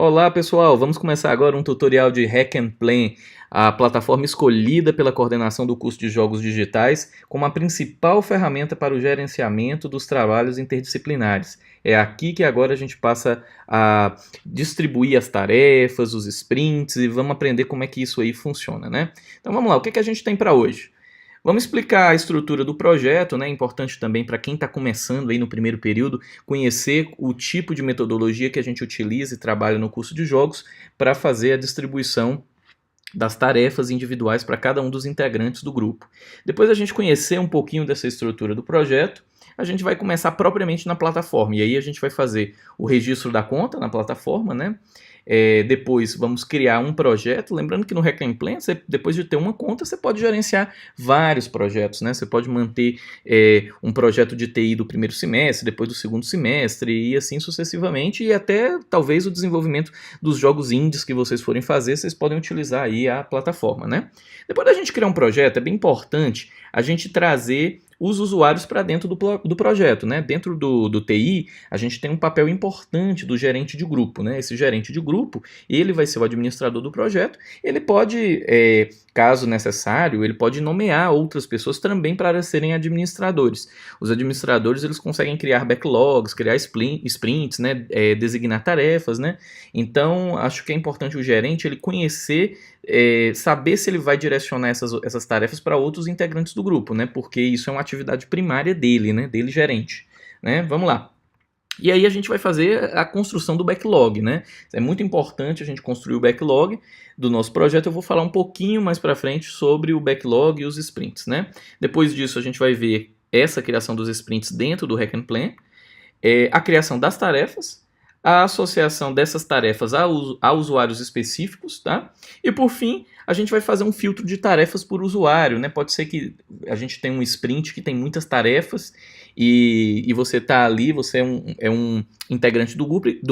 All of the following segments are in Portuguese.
Olá pessoal, vamos começar agora um tutorial de Hack and Plan, a plataforma escolhida pela coordenação do curso de Jogos Digitais como a principal ferramenta para o gerenciamento dos trabalhos interdisciplinares. É aqui que agora a gente passa a distribuir as tarefas, os sprints e vamos aprender como é que isso aí funciona, né? Então vamos lá, o que a gente tem para hoje? Vamos explicar a estrutura do projeto, né? É importante também para quem está começando aí no primeiro período conhecer o tipo de metodologia que a gente utiliza e trabalha no curso de jogos para fazer a distribuição das tarefas individuais para cada um dos integrantes do grupo. Depois a gente conhecer um pouquinho dessa estrutura do projeto, a gente vai começar propriamente na plataforma, e aí a gente vai fazer o registro da conta na plataforma, né? Depois vamos criar um projeto, lembrando que no Hack and Plan, depois de ter uma conta, você pode gerenciar vários projetos, né? Você pode manter um projeto de TI do primeiro semestre, depois do segundo semestre, e assim sucessivamente, e até talvez o desenvolvimento dos jogos indies que vocês forem fazer, vocês podem utilizar aí a plataforma, né? Depois da gente criar um projeto, é bem importante a gente trazer os usuários para dentro do projeto, né? Dentro do TI, a gente tem um papel importante do gerente de grupo, né? Esse gerente de grupo, ele vai ser o administrador do projeto, ele pode, caso necessário, ele pode nomear outras pessoas também para serem administradores. Os administradores, eles conseguem criar backlogs, criar sprints, né? Designar tarefas, né? Então, acho que é importante o gerente ele conhecer, saber se ele vai direcionar essas tarefas para outros integrantes do grupo, né? Porque isso é uma atividade primária dele, né? Dele gerente, né? Vamos lá. E aí a gente vai fazer a construção do backlog, né? É muito importante a gente construir o backlog do nosso projeto. Eu vou falar um pouquinho mais para frente sobre o backlog e os sprints, né? Depois disso a gente vai ver essa criação dos sprints dentro do Hack and Plan, a criação das tarefas, a associação dessas tarefas a usuários específicos, tá? E por fim, a gente vai fazer um filtro de tarefas por usuário, né? Pode ser que a gente tenha um sprint que tem muitas tarefas e você tá ali, você é um integrante do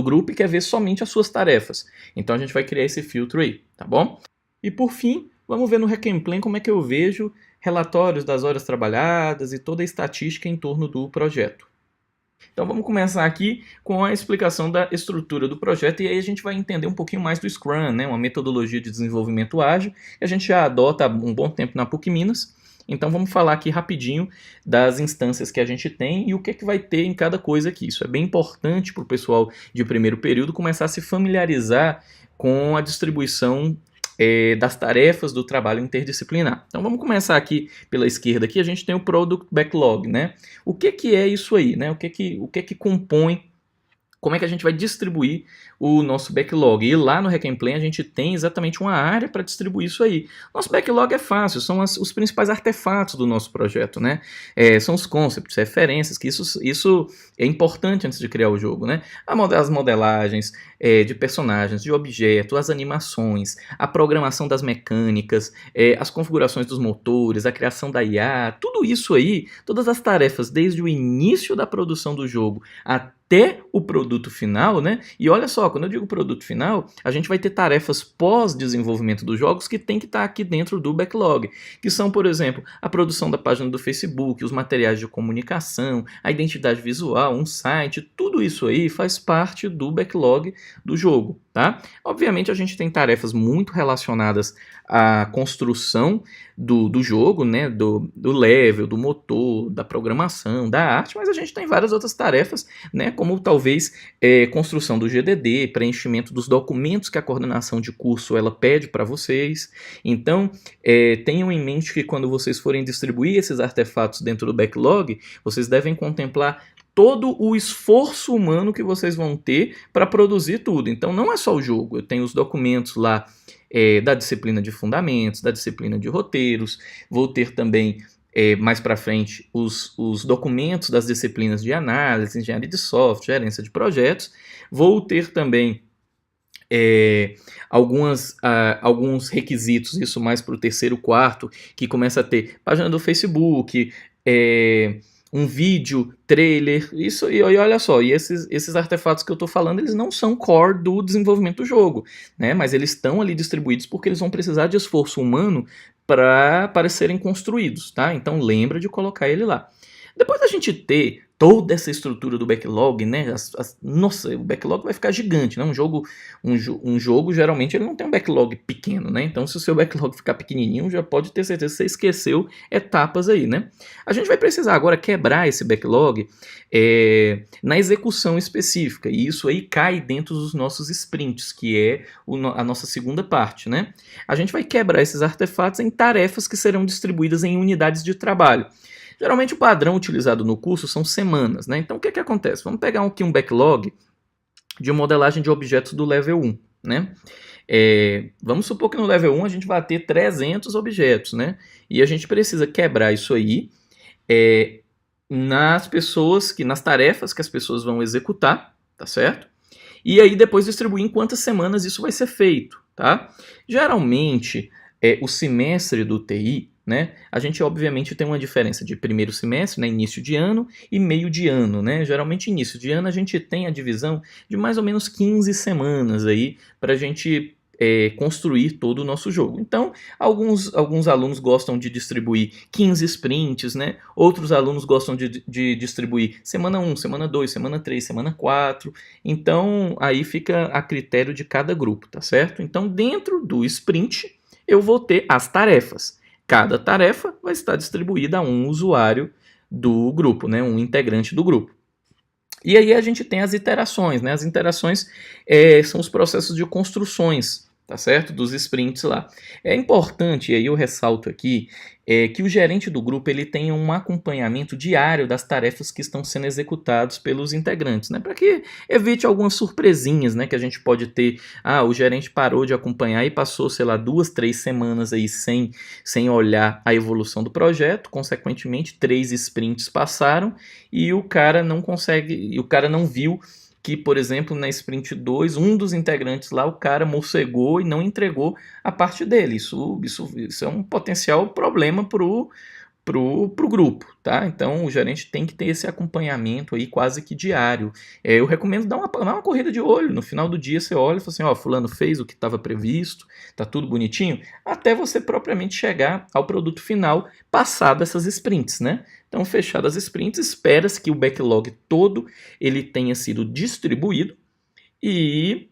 grupo e quer ver somente as suas tarefas. Então a gente vai criar esse filtro aí, tá bom? E por fim, vamos ver no Hack and Plan como é que eu vejo relatórios das horas trabalhadas e toda a estatística em torno do projeto. Então vamos começar aqui com a explicação da estrutura do projeto e aí a gente vai entender um pouquinho mais do Scrum, né? Uma metodologia de desenvolvimento ágil que a gente já adota há um bom tempo na PUC Minas. Então vamos falar aqui rapidinho das instâncias que a gente tem e o que é que vai ter em cada coisa aqui. Isso é bem importante para o pessoal de primeiro período começar a se familiarizar com a distribuição das tarefas do trabalho interdisciplinar. Então vamos começar aqui pela esquerda aqui, a gente tem o Product Backlog, né? O que é isso aí, né? O que que compõe, como é que a gente vai distribuir o nosso backlog. E lá no Hack and Plan a gente tem exatamente uma área para distribuir isso aí. Nosso backlog é fácil, são os principais artefatos do nosso projeto, né? São os concepts, referências, que isso é importante antes de criar o jogo, né? As modelagens de personagens, de objetos, as animações, a programação das mecânicas, as configurações dos motores, a criação da IA, tudo isso aí, todas as tarefas desde o início da produção do jogo até o produto final, né? E olha só, quando eu digo produto final, a gente vai ter tarefas pós-desenvolvimento dos jogos que tem que estar aqui dentro do backlog, que são, por exemplo, a produção da página do Facebook, os materiais de comunicação, a identidade visual, um site, tudo isso aí faz parte do backlog do jogo, tá? Obviamente a gente tem tarefas muito relacionadas à construção do jogo, né? Do level, do motor, da programação, da arte, mas a gente tem várias outras tarefas, né? Como talvez construção do GDD, preenchimento dos documentos que a coordenação de curso ela pede para vocês. Então, tenham em mente que quando vocês forem distribuir esses artefatos dentro do backlog, vocês devem contemplar todo o esforço humano que vocês vão ter para produzir tudo. Então não é só o jogo, eu tenho os documentos lá da disciplina de fundamentos, da disciplina de roteiros, vou ter também mais para frente os documentos das disciplinas de análise, engenharia de software, gerência de projetos, vou ter também alguns requisitos, isso mais para o terceiro, quarto, que começa a ter página do Facebook, um vídeo, trailer, isso, e olha só, e esses artefatos que eu estou falando, eles não são core do desenvolvimento do jogo, né? Mas eles estão ali distribuídos porque eles vão precisar de esforço humano para serem construídos, tá? Então lembra de colocar ele lá. Depois da gente ter toda essa estrutura do backlog, né? Nossa, o backlog vai ficar gigante, né? Um jogo geralmente ele não tem um backlog pequeno, né? Então, se o seu backlog ficar pequenininho, já pode ter certeza que você esqueceu etapas aí, né? A gente vai precisar agora quebrar esse backlog na execução específica, e isso aí cai dentro dos nossos sprints, que é a nossa segunda parte, né? A gente vai quebrar esses artefatos em tarefas que serão distribuídas em unidades de trabalho. Geralmente o padrão utilizado no curso são semanas, né? Então o que acontece? Vamos pegar aqui um backlog de modelagem de objetos do level 1, né? Vamos supor que no level 1 a gente vai ter 300 objetos, né? E a gente precisa quebrar isso aí nas tarefas que as pessoas vão executar, tá certo? E aí depois distribuir em quantas semanas isso vai ser feito, tá? Geralmente, o semestre do TI, né, a gente obviamente tem uma diferença de primeiro semestre, né, início de ano, e meio de ano, né? Geralmente início de ano a gente tem a divisão de mais ou menos 15 semanas aí para a gente construir todo o nosso jogo. Então, alguns alunos gostam de distribuir 15 sprints, né? Outros alunos gostam de distribuir semana 1, semana 2, semana 3, semana 4. Então, aí fica a critério de cada grupo, tá certo? Então, dentro do sprint, eu vou ter as tarefas. Cada tarefa vai estar distribuída a um usuário do grupo, né? Um integrante do grupo. E aí a gente tem as iterações, né? As iterações são os processos de construções, tá certo? Dos sprints lá. É importante, e aí eu ressalto aqui, que o gerente do grupo ele tenha um acompanhamento diário das tarefas que estão sendo executadas pelos integrantes, né? Para que evite algumas surpresinhas, né? Que a gente pode ter. O gerente parou de acompanhar e passou, sei lá, 2, 3 semanas aí sem olhar a evolução do projeto. Consequentemente, 3 sprints passaram e o cara não viu que, por exemplo, na Sprint 2, um dos integrantes lá, o cara morcegou e não entregou a parte dele. Isso é um potencial problema pro grupo, tá? Então o gerente tem que ter esse acompanhamento aí quase que diário. Eu recomendo dar uma corrida de olho. No final do dia você olha e fala assim, fulano fez o que estava previsto, tá tudo bonitinho, até você propriamente chegar ao produto final, passado essas sprints, né? Então, fechadas as sprints, espera-se que o backlog todo ele tenha sido distribuído e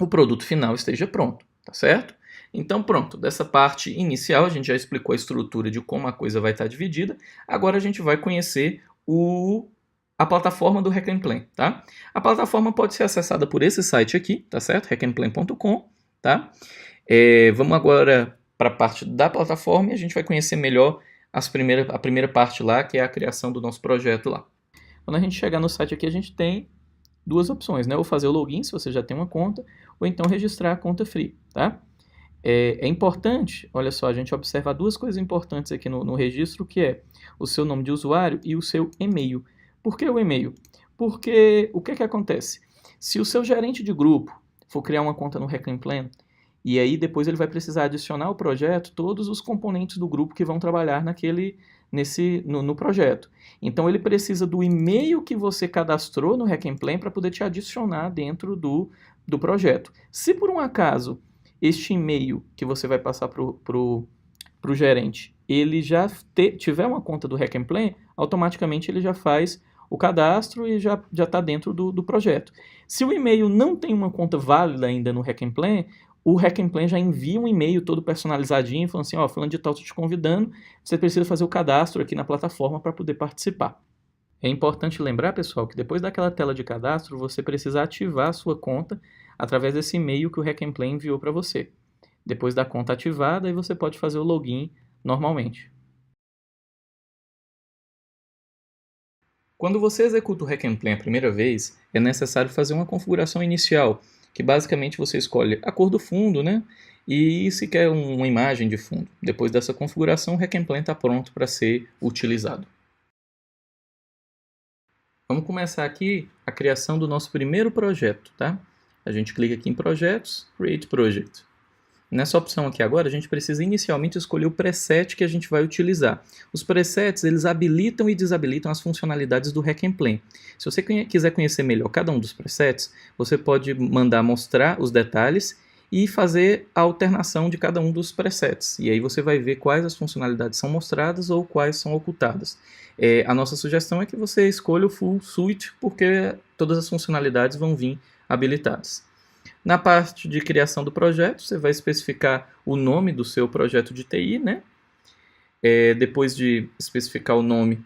o produto final esteja pronto, tá certo? Então pronto, dessa parte inicial a gente já explicou a estrutura de como a coisa vai estar dividida, agora a gente vai conhecer a plataforma do Hack and Plan, tá? A plataforma pode ser acessada por esse site aqui, tá certo? hackandplan.com, tá? Vamos agora para a parte da plataforma e a gente vai conhecer melhor a primeira parte lá, que é a criação do nosso projeto lá. Quando a gente chegar no site aqui, a gente tem duas opções, né? Ou fazer o login, se você já tem uma conta, ou então registrar a conta free, tá? É importante, olha só, a gente observa duas coisas importantes aqui no registro, que é o seu nome de usuário e o seu e-mail. Por que o e-mail? Porque o que acontece? Se o seu gerente de grupo for criar uma conta no Hack and Plan, e aí depois ele vai precisar adicionar ao projeto todos os componentes do grupo que vão trabalhar no projeto. Então ele precisa do e-mail que você cadastrou no Hack and Plan para poder te adicionar dentro do projeto. Se por um acaso este e-mail que você vai passar para o gerente, ele já tiver uma conta do Hack and Plan, automaticamente ele já faz o cadastro e já está dentro do projeto. Se o e-mail não tem uma conta válida ainda no Hack and Plan, o Hack and Plan já envia um e-mail todo personalizadinho, falando assim, fulano de tal, estou te convidando, você precisa fazer o cadastro aqui na plataforma para poder participar. É importante lembrar, pessoal, que depois daquela tela de cadastro, você precisa ativar a sua conta através desse e-mail que o Hack and Plan enviou para você. Depois da conta ativada, aí você pode fazer o login normalmente. Quando você executa o Hack and Plan a primeira vez, é necessário fazer uma configuração inicial, que basicamente você escolhe a cor do fundo, né? E se quer uma imagem de fundo. Depois dessa configuração, o Hack and Plan está pronto para ser utilizado. Vamos começar aqui a criação do nosso primeiro projeto, tá? A gente clica aqui em Projetos, Create Project. Nessa opção aqui agora, a gente precisa inicialmente escolher o preset que a gente vai utilizar. Os presets, eles habilitam e desabilitam as funcionalidades do Hack and Plan. Se você quiser conhecer melhor cada um dos presets, você pode mandar mostrar os detalhes e fazer a alternação de cada um dos presets. E aí você vai ver quais as funcionalidades são mostradas ou quais são ocultadas. A nossa sugestão é que você escolha o Full Suite, porque todas as funcionalidades vão vir habilitadas. Na parte de criação do projeto, você vai especificar o nome do seu projeto de TI, né? Depois de especificar o nome,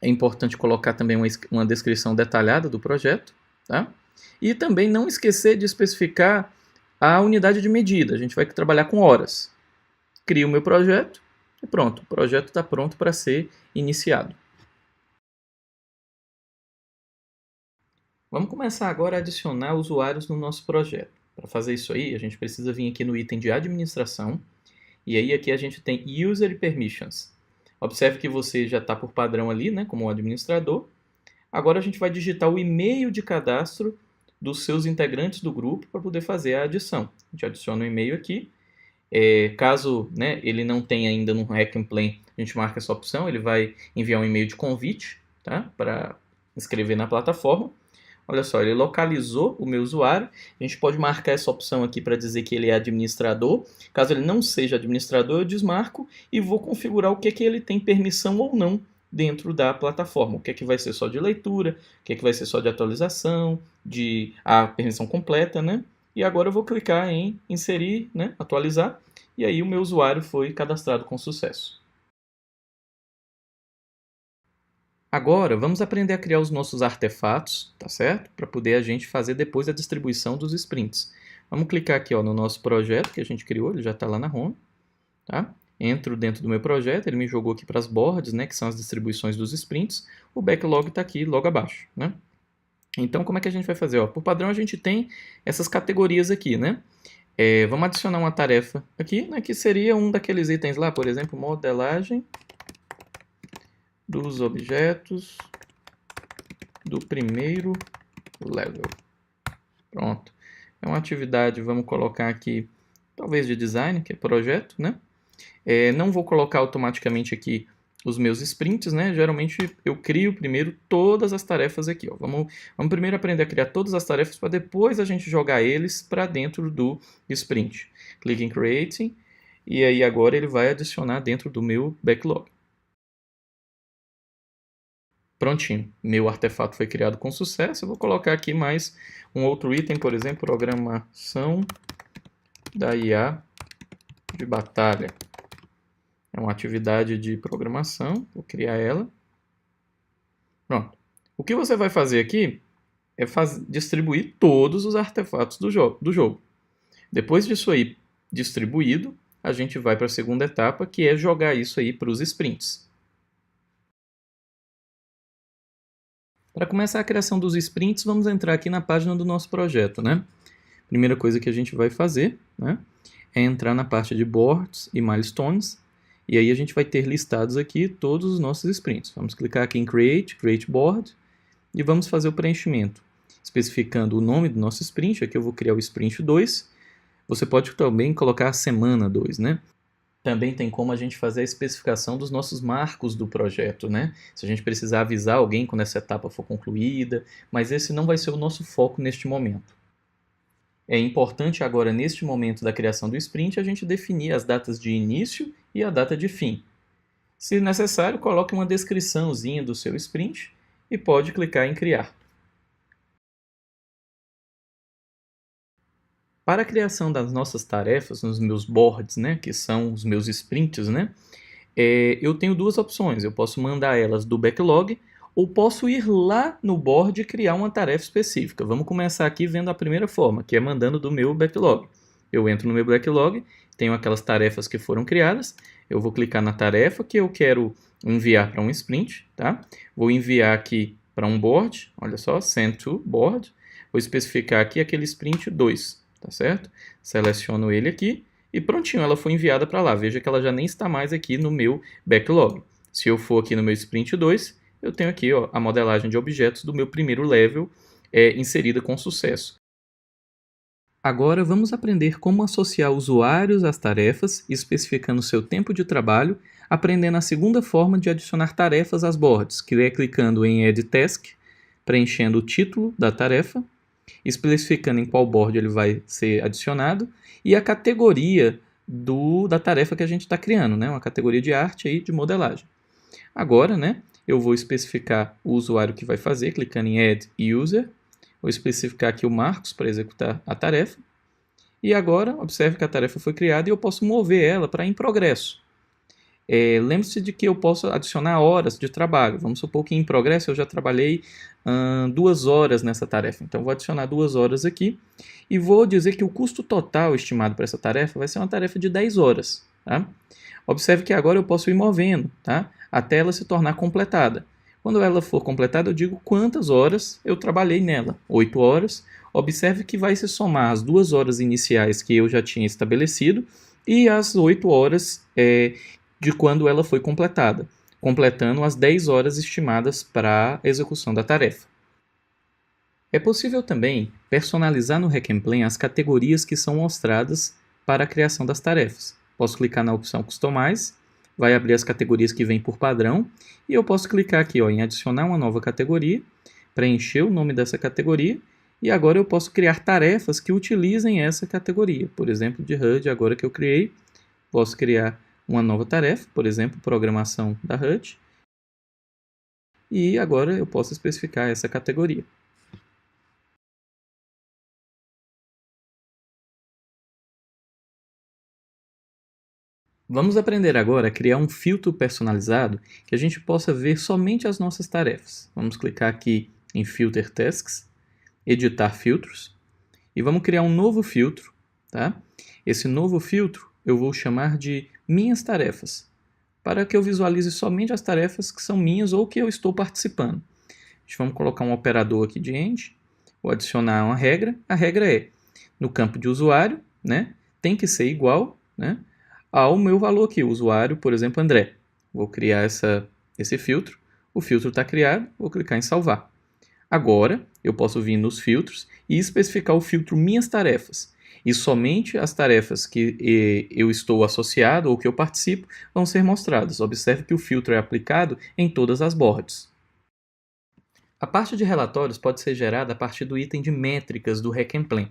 é importante colocar também uma descrição detalhada do projeto, tá? E também não esquecer de especificar a unidade de medida. A gente vai trabalhar com horas. Crio o meu projeto e pronto. O projeto está pronto para ser iniciado. Vamos começar agora a adicionar usuários no nosso projeto. Para fazer isso aí, a gente precisa vir aqui no item de administração. E aí aqui a gente tem User Permissions. Observe que você já está por padrão ali, né, como administrador. Agora a gente vai digitar o e-mail de cadastro dos seus integrantes do grupo para poder fazer a adição. A gente adiciona o e-mail aqui. Caso, né, ele não tenha ainda no Hack and Play, a gente marca essa opção. Ele vai enviar um e-mail de convite, tá, para inscrever na plataforma. Olha só, ele localizou o meu usuário. A gente pode marcar essa opção aqui para dizer que ele é administrador. Caso ele não seja administrador, eu desmarco e vou configurar o que ele tem permissão ou não dentro da plataforma. O que vai ser só de leitura, o que vai ser só de atualização, a permissão completa, né? E agora eu vou clicar em inserir, né? Atualizar, e aí o meu usuário foi cadastrado com sucesso. Agora, vamos aprender a criar os nossos artefatos, tá certo? Para poder a gente fazer depois a distribuição dos sprints. Vamos clicar aqui no nosso projeto que a gente criou, ele já está lá na home, tá? Entro dentro do meu projeto, ele me jogou aqui para as boards, né, que são as distribuições dos sprints. O backlog está aqui logo abaixo, né? Então, como é que a gente vai fazer? Por padrão, a gente tem essas categorias aqui, né? Vamos adicionar uma tarefa aqui, né, que seria um daqueles itens lá, por exemplo, modelagem dos objetos do primeiro level. Pronto. É uma atividade, vamos colocar aqui, talvez de design, que é projeto, né? Não vou colocar automaticamente aqui os meus sprints, né? Geralmente eu crio primeiro todas as tarefas aqui, ó. Vamos primeiro aprender a criar todas as tarefas para depois a gente jogar eles para dentro do sprint. Clique em Creating e aí agora ele vai adicionar dentro do meu backlog. Prontinho, meu artefato foi criado com sucesso. Eu vou colocar aqui mais um outro item, por exemplo, programação da IA de batalha. É uma atividade de programação, vou criar ela. Pronto. O que você vai fazer aqui é distribuir todos os artefatos do jogo. Depois disso aí distribuído, a gente vai para a segunda etapa, que é jogar isso aí para os sprints. Para começar a criação dos sprints, vamos entrar aqui na página do nosso projeto, né? Primeira coisa que a gente vai fazer, né, é entrar na parte de boards e milestones, e aí a gente vai ter listados aqui todos os nossos sprints. Vamos clicar aqui em Create Board, e vamos fazer o preenchimento, especificando o nome do nosso sprint. Aqui eu vou criar o sprint 2, você pode também colocar a semana 2, né? Também tem como a gente fazer a especificação dos nossos marcos do projeto, né? Se a gente precisar avisar alguém quando essa etapa for concluída, mas esse não vai ser o nosso foco neste momento. É importante agora, neste momento da criação do sprint, a gente definir as datas de início e a data de fim. Se necessário, coloque uma descriçãozinha do seu sprint e pode clicar em criar. Para a criação das nossas tarefas, nos meus boards, né, que são os meus sprints, né, eu tenho duas opções. Eu posso mandar elas do backlog ou posso ir lá no board e criar uma tarefa específica. Vamos começar aqui vendo a primeira forma, que é mandando do meu backlog. Eu entro no meu backlog, tenho aquelas tarefas que foram criadas, eu vou clicar na tarefa que eu quero enviar para um sprint, tá? Vou enviar aqui para um board, olha só, send to board, vou especificar aqui aquele sprint 2, tá certo? Seleciono ele aqui e prontinho, ela foi enviada para lá. Veja que ela já nem está mais aqui no meu backlog. Se eu for aqui no meu sprint 2, eu tenho aqui a modelagem de objetos do meu primeiro level inserida com sucesso. Agora vamos aprender como associar usuários às tarefas, especificando seu tempo de trabalho, aprendendo a segunda forma de adicionar tarefas às boards, que é clicando em Add Task, preenchendo o título da tarefa, especificando em qual board ele vai ser adicionado e a categoria da tarefa que a gente está criando, né? Uma categoria de arte aí, de modelagem. Agora, né, eu vou especificar o usuário que vai fazer, clicando em Add User. Vou especificar aqui o Marcos para executar a tarefa. E agora, observe que a tarefa foi criada e eu posso mover ela para em progresso. Lembre-se de que eu posso adicionar horas de trabalho. Vamos supor que em progresso eu já trabalhei 2 horas nessa tarefa. Então, vou adicionar 2 horas aqui e vou dizer que o custo total estimado para essa tarefa vai ser uma tarefa de 10 horas. Tá? Observe que agora eu posso ir movendo, tá? Até ela se tornar completada. Quando ela for completada, eu digo quantas horas eu trabalhei nela. 8 horas. Observe que vai se somar as 2 horas iniciais que eu já tinha estabelecido e as 8 horas de quando ela foi completada, completando as 10 horas estimadas para a execução da tarefa. É possível também personalizar no Hack and Plan as categorias que são mostradas para a criação das tarefas. Posso clicar na opção Customize, vai abrir as categorias que vêm por padrão, e eu posso clicar aqui em adicionar uma nova categoria, preencher o nome dessa categoria, e agora eu posso criar tarefas que utilizem essa categoria. Por exemplo, de HUD, agora que eu criei, posso criar uma nova tarefa, por exemplo, programação da HUD, e agora eu posso especificar essa categoria. Vamos aprender agora a criar um filtro personalizado que a gente possa ver somente as nossas tarefas. Vamos clicar aqui em Filter Tasks, Editar Filtros, e vamos criar um novo filtro. Tá? Esse novo filtro eu vou chamar de Minhas Tarefas, para que eu visualize somente as tarefas que são minhas ou que eu estou participando. Vamos colocar um operador aqui de AND, vou adicionar uma regra. A regra é, no campo de usuário, né, tem que ser igual, né, ao meu valor aqui, o usuário, por exemplo, André. Vou criar esse filtro, o filtro está criado, vou clicar em salvar. Agora, eu posso vir nos filtros e especificar o filtro Minhas Tarefas. E somente as tarefas que eu estou associado ou que eu participo vão ser mostradas. Observe que o filtro é aplicado em todas as boards. A parte de relatórios pode ser gerada a partir do item de métricas do Hack and Plan.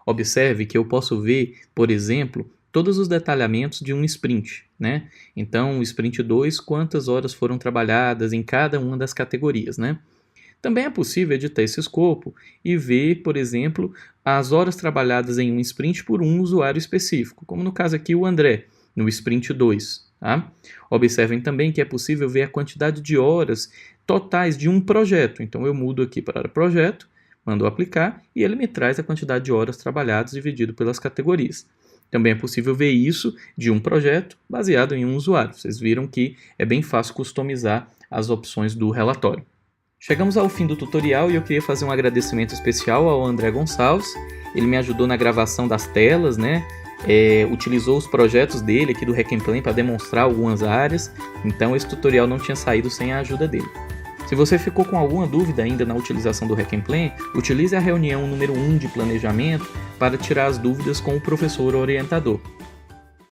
Observe que eu posso ver, por exemplo, todos os detalhamentos de um sprint, né? Então, o sprint 2, quantas horas foram trabalhadas em cada uma das categorias, né? Também é possível editar esse escopo e ver, por exemplo, as horas trabalhadas em um sprint por um usuário específico, como no caso aqui o André, no sprint 2. Tá? Observem também que é possível ver a quantidade de horas totais de um projeto. Então eu mudo aqui para projeto, mando aplicar e ele me traz a quantidade de horas trabalhadas dividido pelas categorias. Também é possível ver isso de um projeto baseado em um usuário. Vocês viram que é bem fácil customizar as opções do relatório. Chegamos ao fim do tutorial e eu queria fazer um agradecimento especial ao André Gonçalves. Ele me ajudou na gravação das telas, né? Utilizou os projetos dele aqui do Hack and Plan para demonstrar algumas áreas. Então esse tutorial não tinha saído sem a ajuda dele. Se você ficou com alguma dúvida ainda na utilização do Hack and Plan, utilize a reunião número 1 de planejamento para tirar as dúvidas com o professor orientador.